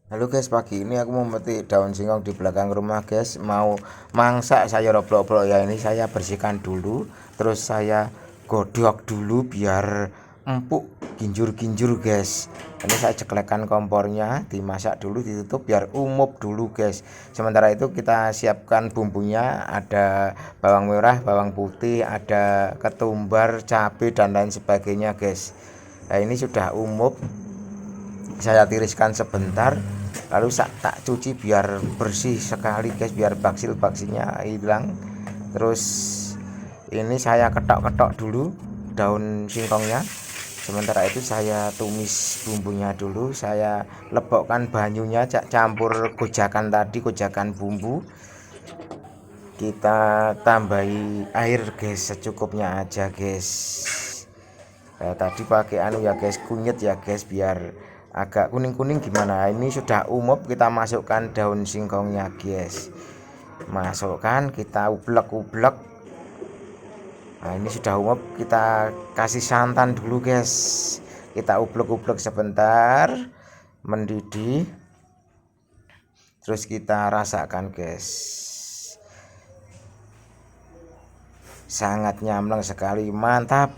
Halo guys, pagi ini aku mau memetik daun singkong di belakang rumah guys. Mau mangsak sayur oblok-oblok ya. Ini saya bersihkan dulu, terus saya godok dulu biar empuk ginjur-ginjur guys. Ini saya ceklekkan kompornya, dimasak dulu, ditutup biar umup dulu guys. Sementara itu kita siapkan bumbunya, ada bawang merah, bawang putih, ada ketumbar, cabai dan lain sebagainya guys. Nah, ini sudah umup, saya tiriskan sebentar, lalu tak cuci biar bersih sekali guys, biar baksil-baksilnya hilang. Terus ini saya ketok-ketok dulu daun singkongnya. Sementara itu saya tumis bumbunya dulu, saya lebokkan banyunya, campur gojakan tadi, gojakan bumbu. Kita tambahi air guys, secukupnya aja guys. Tadi pakai anu ya guys, kunyit ya guys, biar agak kuning-kuning gimana. Ini sudah umup, kita masukkan daun singkongnya guys, masukkan, kita ublek-ublek. Nah ini sudah umup, kita kasih santan dulu guys, kita ublek-ublek sebentar mendidih, terus kita rasakan guys. Sangat nyamleng sekali, mantap.